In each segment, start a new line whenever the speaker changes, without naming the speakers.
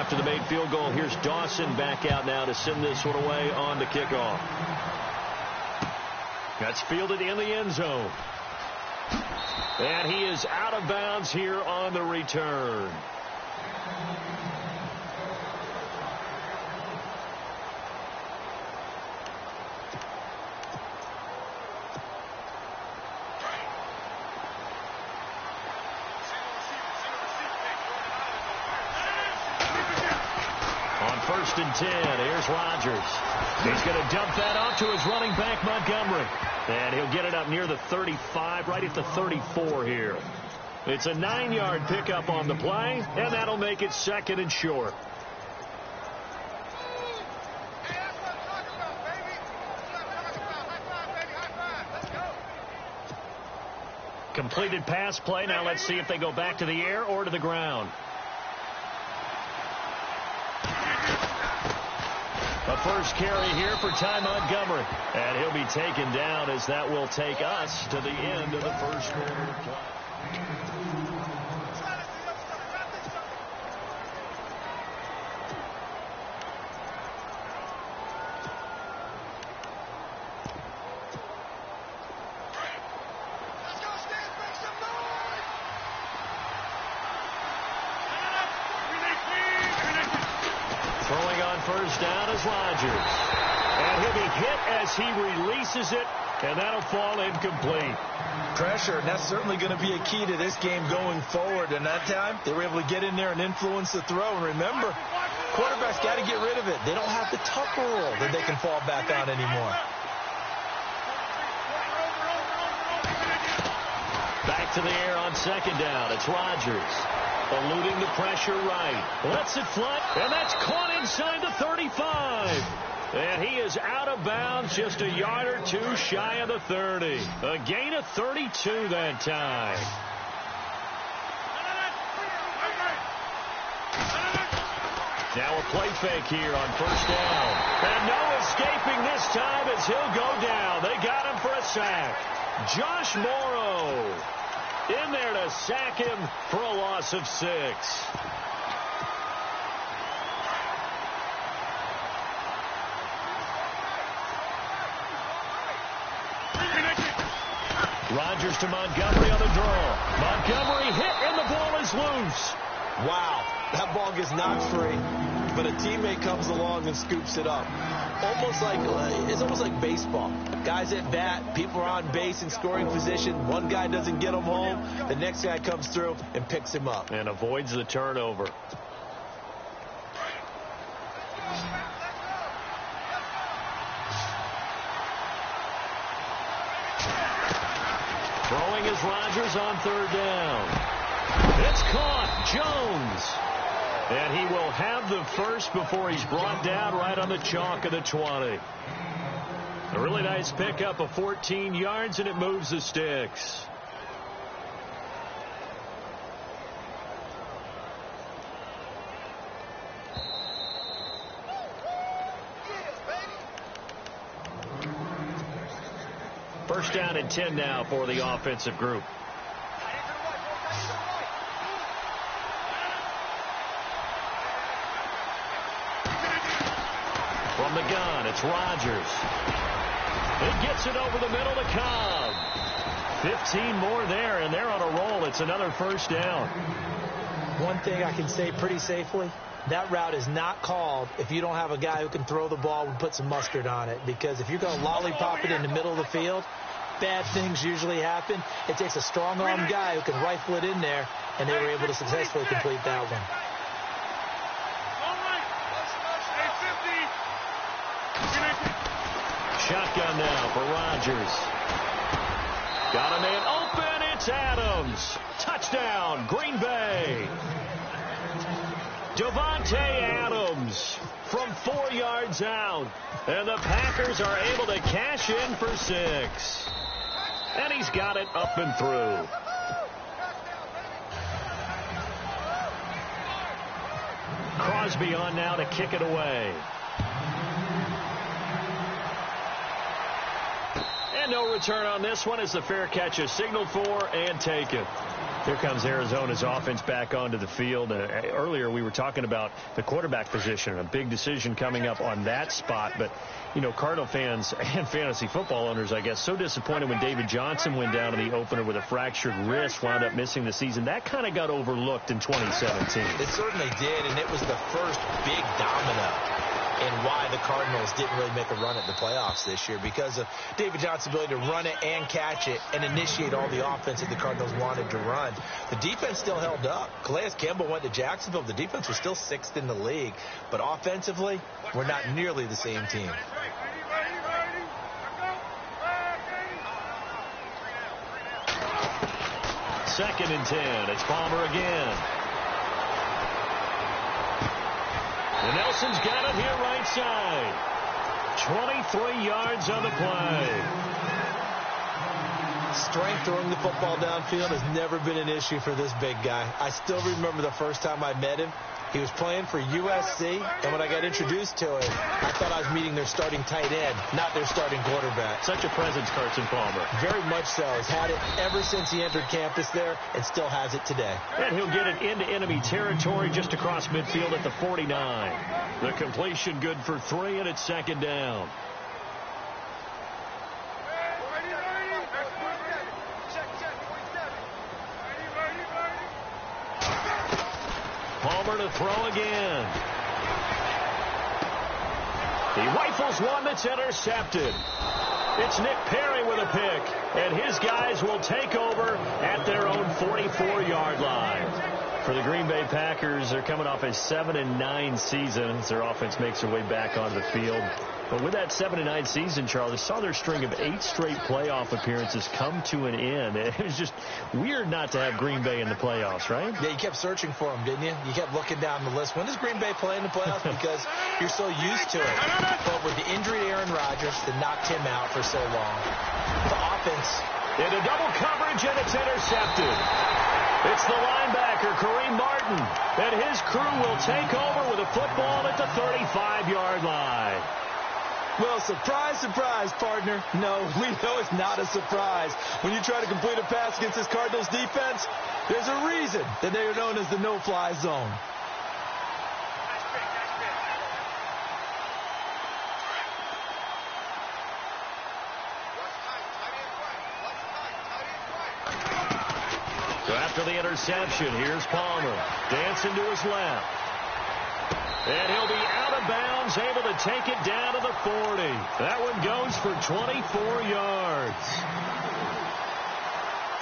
After the made field goal, here's Dawson back out now to send this one away on the kickoff. That's fielded in the end zone. And he is out of bounds here on the return. On 1st and 10, here's Rodgers. He's going to dump that off to his running back, Montgomery. And he'll get it up near the 35, right at the 34 here. It's a 9-yard pickup on the play, and that'll make it 2nd and short. Completed pass play. Now let's see if they go back to the air or to the ground. A first carry here for Ty Montgomery. And he'll be taken down as that will take us to the end of the first quarter. Throwing on first down is Rodgers. And he'll be hit as he releases it, and that'll fall incomplete.
Pressure, and that's certainly going to be a key to this game going forward. And that time, they were able to get in there and influence the throw. And remember, quarterbacks got to get rid of it. They don't have the tuck rule that they can fall back on anymore.
Back to the air on 2nd down. It's Rodgers. Eluding the pressure right. Lets it fly, and that's caught inside the 35. And he is out of bounds just a yard or two shy of the 30. A gain of 32 that time. Now a play fake here on 1st down. And no escaping this time as he'll go down. They got him for a sack. Josh Morrow in there to sack him for a loss of 6. Rodgers to Montgomery on the draw. Montgomery hit, and the ball is loose.
Wow, that ball gets knocked free, but a teammate comes along and scoops it up. It's almost like baseball. Guys at bat, people are on base in scoring position. One guy doesn't get him home. The next guy comes through and picks him up.
And avoids the turnover. Throwing is Rodgers on 3rd down. It's caught. Jones. And he will have the first before he's brought down right on the chalk of the 20. A really nice pickup of 14 yards, and it moves the sticks. First down and 10 now for the offensive group. From the gun, it's Rodgers. He gets it over the middle to Cobb. 15 more there, and they're on a roll. It's another first down.
One thing I can say pretty safely, that route is not called if you don't have a guy who can throw the ball and put some mustard on it. Because if you're going to lollipop it in the middle of the field, bad things usually happen. It takes a strong-armed guy who can rifle it in there, and they were able to successfully complete that one.
Shotgun now for Rodgers. Got a man open. It's Adams. Touchdown, Green Bay. Devontae Adams from 4 yards out. And the Packers are able to cash in for 6. And he's got it up and through. Crosby on now to kick it away. And no return on this one as the fair catch is signaled for and taken. Here comes Arizona's offense back onto the field. Earlier we were talking about the quarterback position, a big decision coming up on that spot. But, you know, Cardinal fans and fantasy football owners, I guess, so disappointed when David Johnson went down in the opener with a fractured wrist, wound up missing the season. That kind of got overlooked in 2017.
It certainly did, and it was the first big domino in why the Cardinals didn't really make a run at the playoffs this year, because of David Johnson's ability to run it and catch it and initiate all the offense that the Cardinals wanted to run. The defense still held up. Calais Campbell went to Jacksonville. The defense was still 6th in the league. But offensively, we're not nearly the same team.
Second and 10. It's Palmer again. And Nelson's got it here right side. 23 yards on the play.
Strength throwing the football downfield has never been an issue for this big guy. I still remember the first time I met him. He was playing for USC, and when I got introduced to him, I thought I was meeting their starting tight end, not their starting quarterback.
Such a presence, Carson Palmer.
Very much so. He's had it ever since he entered campus there and still has it today.
And he'll get it into enemy territory just across midfield at the 49. The completion good for 3, and it's second down. Palmer to throw again. He rifles one that's intercepted. It's Nick Perry with a pick, and his guys will take over at their own 44-yard line. For the Green Bay Packers, they're coming off a 7-9 season as their offense makes their way back onto the field. But with that 7-9 season, Charles, they saw their string of 8 straight playoff appearances come to an end. It was just weird not to have Green Bay in the playoffs, right?
Yeah, you kept searching for them, didn't you? You kept looking down the list. When does Green Bay play in the playoffs? Because you're so used to it. But with the injury to Aaron Rodgers that knocked him out for so long, the offense.
Into double coverage, and it's intercepted. It's the linebacker, Kareem Martin, and his crew will take over with a football at the 35-yard line.
Well, surprise, surprise, partner. No, we know it's not a surprise. When you try to complete a pass against this Cardinals defense, there's a reason that they are known as the no-fly zone.
So after the interception, here's Palmer. Dancing to his left. And he'll be out of bounds, able to take it down to the 40. That one goes for 24 yards.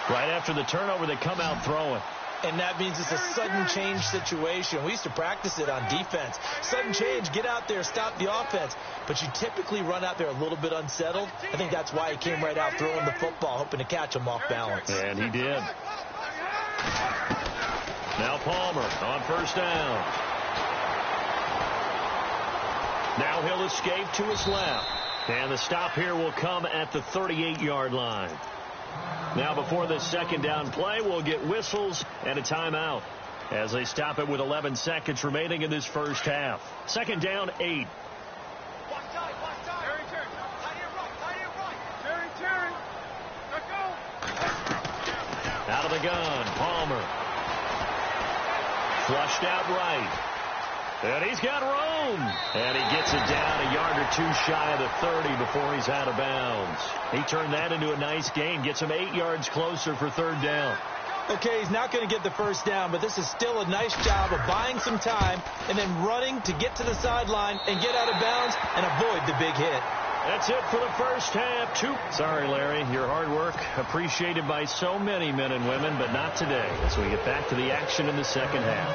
Right after the turnover, they come out throwing.
And that means it's a sudden change situation. We used to practice it on defense. Sudden change, get out there, stop the offense. But you typically run out there a little bit unsettled. I think that's why he came right out throwing the football, hoping to catch him off balance.
And he did. Now Palmer on first down. Now he'll escape to his left. And the stop here will come at the 38-yard line. Now before this second down play, we'll get whistles and a timeout as they stop it with 11 seconds remaining in this first half. Second down, 8. Out of the gun, Palmer. Flushed out right. And he's got room. And he gets it down a yard or two shy of the 30 before he's out of bounds. He turned that into a nice gain. Gets him 8 yards closer for third down.
Okay, he's not going to get the first down, but this is still a nice job of buying some time and then running to get to the sideline and get out of bounds and avoid the big hit.
That's it for the first half. Sorry, Larry, your hard work appreciated by so many men and women, but not today as we get back to the action in the second half.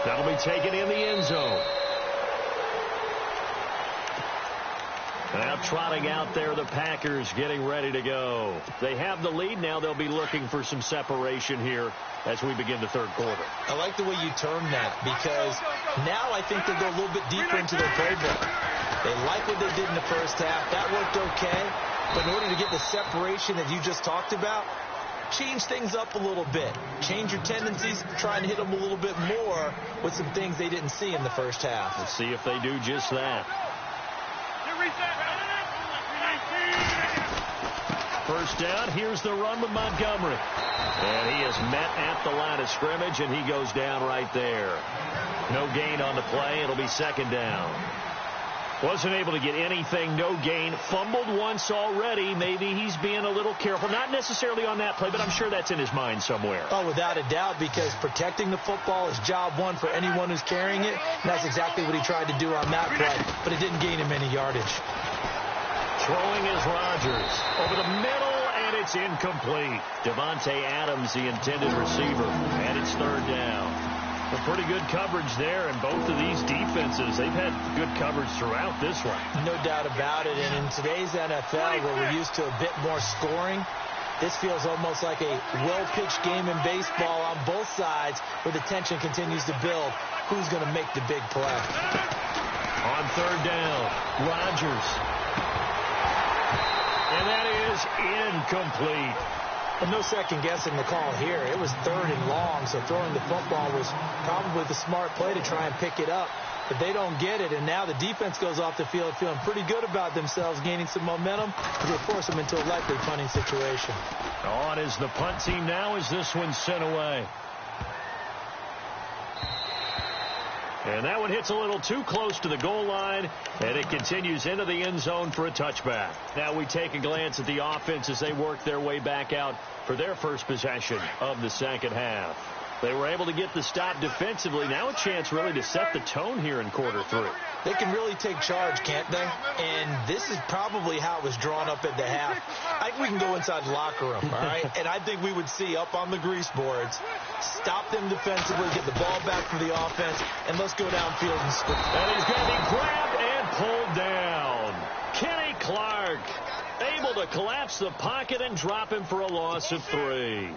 That'll be taken in the end zone. Now trotting out there, the Packers getting ready to go. They have the lead. Now they'll be looking for some separation here as we begin the third quarter.
I like the way you termed that, because now I think they'll go a little bit deeper into their playbook. They like what they did in the first half. That worked okay. But in order to get the separation that you just talked about, change things up a little bit. Change your tendencies. Try and hit them a little bit more with some things they didn't see in the first half.
Let's see if they do just that. first down. Here's the run with Montgomery. And he is met at the line of scrimmage, and he goes down right there. No gain on the play. It'll be second down. Wasn't able to get anything, no gain. Fumbled once already. Maybe he's being a little careful. Not necessarily on that play, but I'm sure that's in his mind somewhere.
Oh, without a doubt, because protecting the football is job one for anyone who's carrying it. And that's exactly what he tried to do on that play, but it didn't gain him any yardage.
Throwing is Rodgers. Over the middle, and it's incomplete. Devontae Adams, the intended receiver, and it's third down. Some pretty good coverage there, and both of these defenses, they've had good coverage throughout this one.
No doubt about it, and in today's NFL, where we're used to a bit more scoring, this feels almost like a well-pitched game in baseball on both sides, where the tension continues to build. Who's going to make the big play?
On third down, Rodgers. And that is incomplete.
And no second guessing the call here. It was third and long, so throwing the football was probably the smart play to try and pick it up. But they don't get it, and now the defense goes off the field feeling pretty good about themselves, gaining some momentum, as they force them into a likely punting situation.
On is the punt team now as this one's sent away. And that one hits a little too close to the goal line, and it continues into the end zone for a touchback. Now we take a glance at the offense as they work their way back out for their first possession of the second half. They were able to get the stop defensively. Now a chance really to set the tone here in quarter three.
They can really take charge, can't they? And this is probably how it was drawn up at the half. I think we can go inside the locker room, all right? And I think we would see up on the grease boards, stop them defensively, get the ball back for the offense, and let's go downfield and score.
And he's going to be grabbed and pulled down. Kenny Clark able to collapse the pocket and drop him for a loss of 3.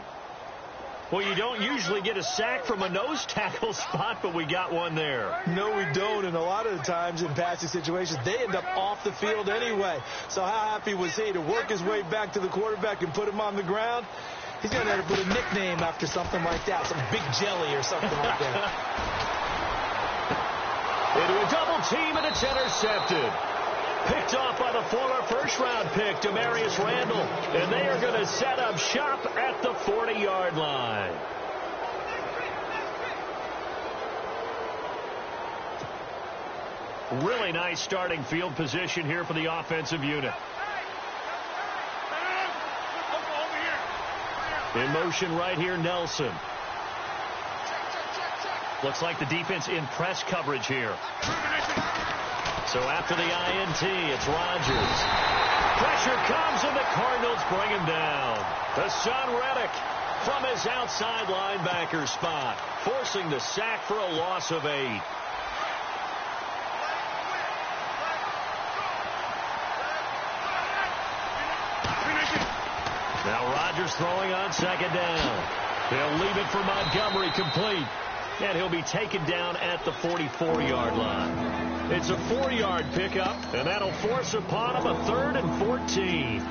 Well, you don't usually get a sack from a nose tackle spot, but we got one there.
No, we don't, and a lot of the times in passing situations, they end up off the field anyway. So how happy was he to work his way back to the quarterback and put him on the ground? He's going to have to put a nickname after something like that, some Big Jelly or something like that.
Into a double team, and it's intercepted. Picked off by the former first-round pick, Demarius Randall. And they are going to set up shop at the 40-yard line. Really nice starting field position here for the offensive unit. In motion right here, Nelson. Looks like the defense in press coverage here. So after the INT, it's Rodgers. Pressure comes, and the Cardinals bring him down. Hassan Reddick from his outside linebacker spot, forcing the sack for a loss of 8. Now Rodgers throwing on second down. They'll leave it for Montgomery, complete. And he'll be taken down at the 44-yard line. It's a 4-yard pickup, and that'll force upon him a 3rd and 14.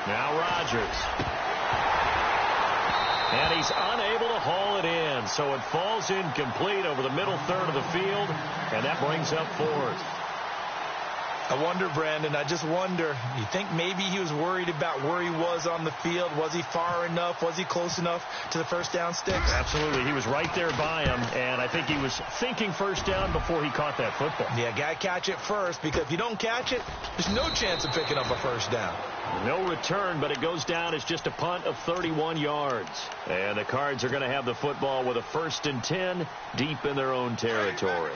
Now Rodgers. And he's unable to haul it in, so it falls incomplete over the middle third of the field, and that brings up 4th.
I wonder, Brandon, I just wonder, you think maybe he was worried about where he was on the field? Was he far enough? Was he close enough to the first down sticks?
Absolutely. He was right there by him, and I think he was thinking first down before he caught that football.
Yeah, got to catch it first, because if you don't catch it, there's no chance of picking up a first down.
No return, but it goes down as just a punt of 31 yards. And the Cards are going to have the football with a 1st and 10 deep in their own territory.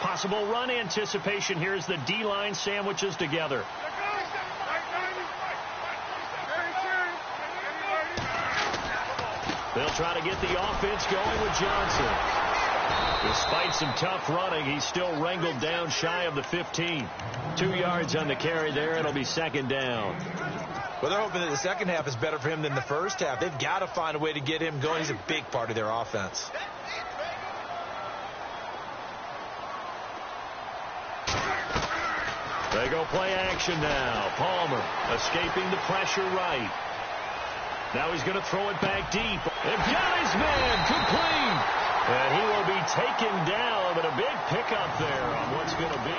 Possible run anticipation here as the D-line sandwiches together. They'll try to get the offense going with Johnson. Despite some tough running, he's still wrangled down shy of the 15. 2 yards on the carry there. It'll be second down.
Well, they're hoping that the second half is better for him than the first half. They've got to find a way to get him going. He's a big part of their offense.
They go play action now. Palmer escaping the pressure right. Now he's going to throw it back deep. And got his man complete. And he will be taken down, but a big pickup there on what's going to be.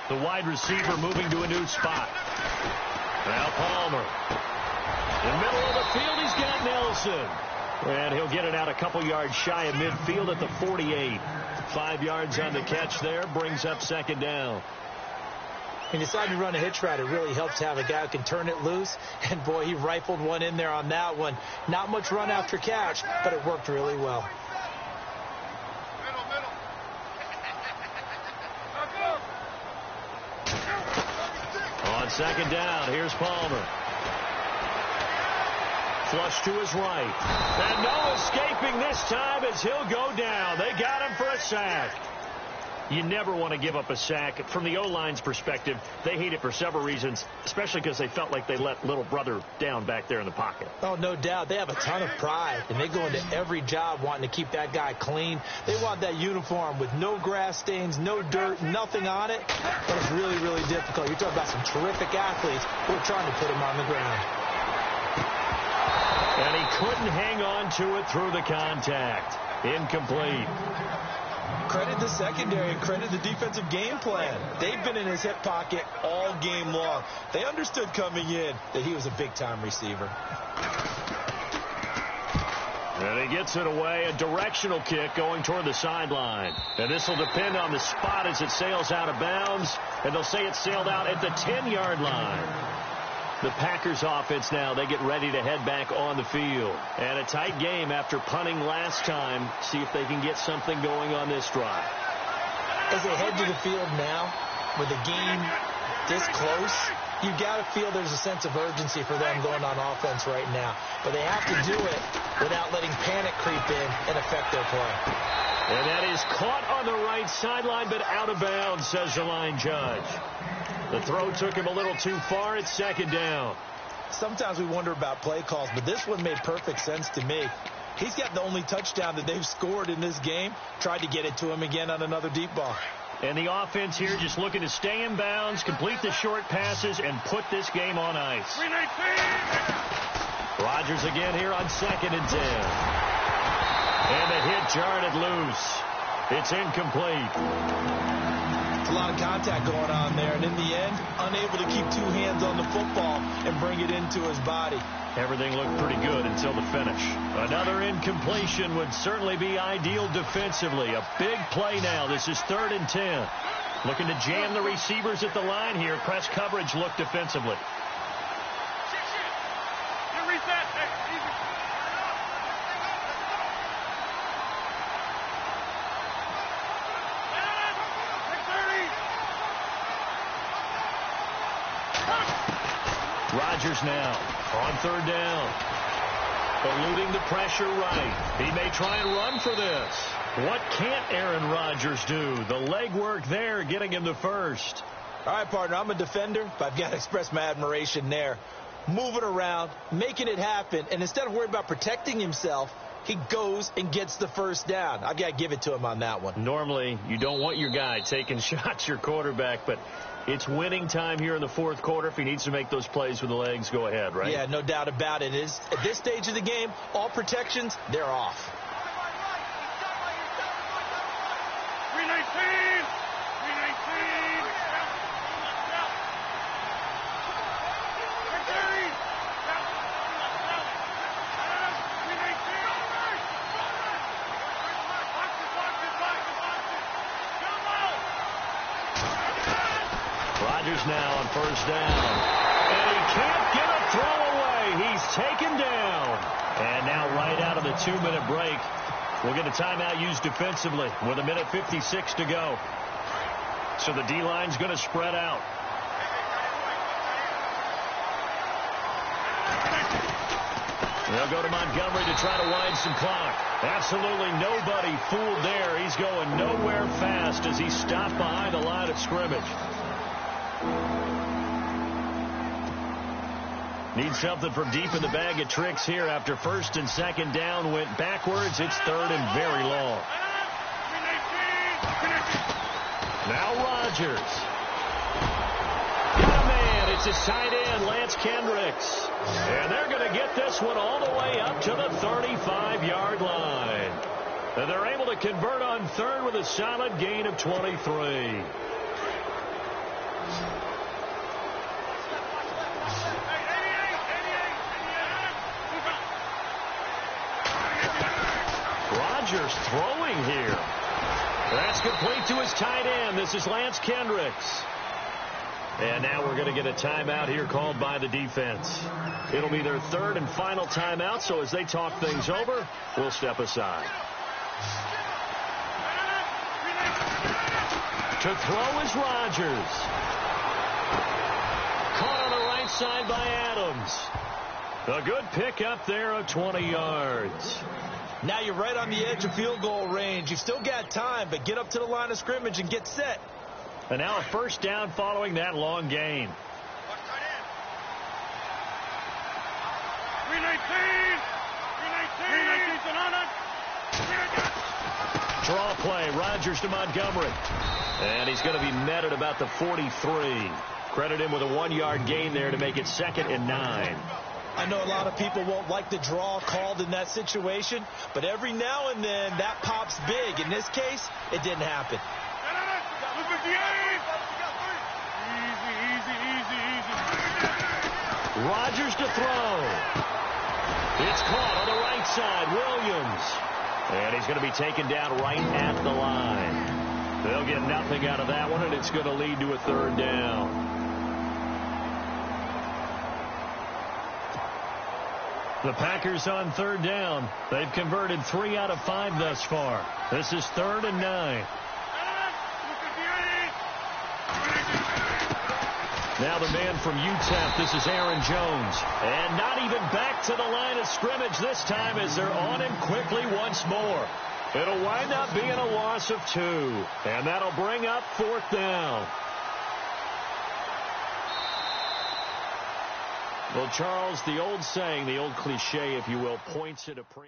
The wide receiver moving to a new spot. Now Palmer. In the middle of the field, he's got Nelson. And he'll get it out a couple yards shy of midfield at the 48. 5 yards on the catch there, brings up second down.
And deciding to run a hitch route, it really helps to have a guy who can turn it loose. And, boy, he rifled one in there on that one. Not much run after catch, but it worked really well.
On second down, here's Palmer. Flush to his right. And no escaping this time as he'll go down. They got him for a sack. You never want to give up a sack. From the O-line's perspective, they hate it for several reasons, especially because they felt like they let little brother down back there in the pocket.
Oh, no doubt. They have a ton of pride, and they go into every job wanting to keep that guy clean. They want that uniform with no grass stains, no dirt, nothing on it. But it's really, really difficult. You're talking about some terrific athletes who are trying to put him on the ground.
And he couldn't hang on to it through the contact. Incomplete.
Credit the secondary and credit the defensive game plan. They've been in his hip pocket all game long. They understood coming in that he was a big-time receiver.
And he gets it away. A directional kick going toward the sideline. And this will depend on the spot as it sails out of bounds. And they'll say it sailed out at the 10-yard line. The Packers offense now, they get ready to head back on the field. And a tight game after punting last time. See if they can get something going on this drive.
As they head to the field now, with the game this close, you got to feel there's a sense of urgency for them going on offense right now. But they have to do it without letting panic creep in and affect their play.
And that is caught on the right sideline, but out of bounds, says the line judge. The throw took him a little too far. It's second down.
Sometimes we wonder about play calls, but this one made perfect sense to me. He's got the only touchdown that they've scored in this game. Tried to get it to him again on another deep ball.
And the offense here just looking to stay in bounds, complete the short passes, and put this game on ice. Rodgers again here on 2nd and 10. And the hit jarred it loose. It's incomplete.
A lot of contact going on there, and in the end, unable to keep two hands on the football and bring it into his body.
Everything looked pretty good until the finish. Another incompletion would certainly be ideal defensively. A big play now. This is 3rd and 10. Looking to jam the receivers at the line here. Press coverage look defensively. Rodgers now on 3rd down. Eluding the pressure right. He may try and run for this. What can't Aaron Rodgers do? The leg work there getting him the first.
All right, partner, I'm a defender, but I've got to express my admiration there. Moving around, making it happen, and instead of worrying about protecting himself, he goes and gets the first down. I've got to give it to him on that one.
Normally, you don't want your guy taking shots, your quarterback, but it's winning time here in the 4th quarter. If he needs to make those plays with the legs, go ahead, right?
Yeah, no doubt about it. At this stage of the game, all protections, they're off.
319!
Rodgers now on 1st down. And he can't get a throw away. He's taken down. And now right out of the 2-minute break, we'll get a timeout used defensively with 1:56 to go. So the D-line's going to spread out. They'll go to Montgomery to try to wind some clock. Absolutely nobody fooled there. He's going nowhere fast as he stopped behind the line of scrimmage. Need something from deep in the bag of tricks here after first and second down went backwards. It's third and very long. Now Rodgers. Got a man. It's his tight end, Lance Kendricks. And they're going to get this one all the way up to the 35-yard line. And they're able to convert on third with a solid gain of 23. Rodgers throwing here. That's complete to his tight end. This is Lance Kendricks. And now we're going to get a timeout here called by the defense. It'll be their third and final timeout, so as they talk things over, we'll step aside. To throw is Rodgers. Caught on the right side by Adams. A good pickup there of 20 yards.
Now you're right on the edge of field goal range. You've still got time, but get up to the line of scrimmage and get set.
And now a first down following that long gain. Draw play. Rodgers to Montgomery. And he's going to be met at about the 43. Credit him with a 1-yard gain there to make it 2nd and 9.
I know a lot of people won't like the draw called in that situation, but every now and then that pops big. In this case, it didn't happen.
Rodgers to throw. It's caught on the right side. Williams. And he's going to be taken down right at the line. They'll get nothing out of that one, and it's going to lead to a third down. The Packers on third down. They've converted 3 out of 5 thus far. This is 3rd and 9. Now the man from UTEP, this is Aaron Jones. And not even back to the line of scrimmage this time as they're on him quickly once more. It'll wind up being a loss of 2. And that'll bring up 4th down. Well, Charles, the old saying, the old cliche, if you will, points at a pre...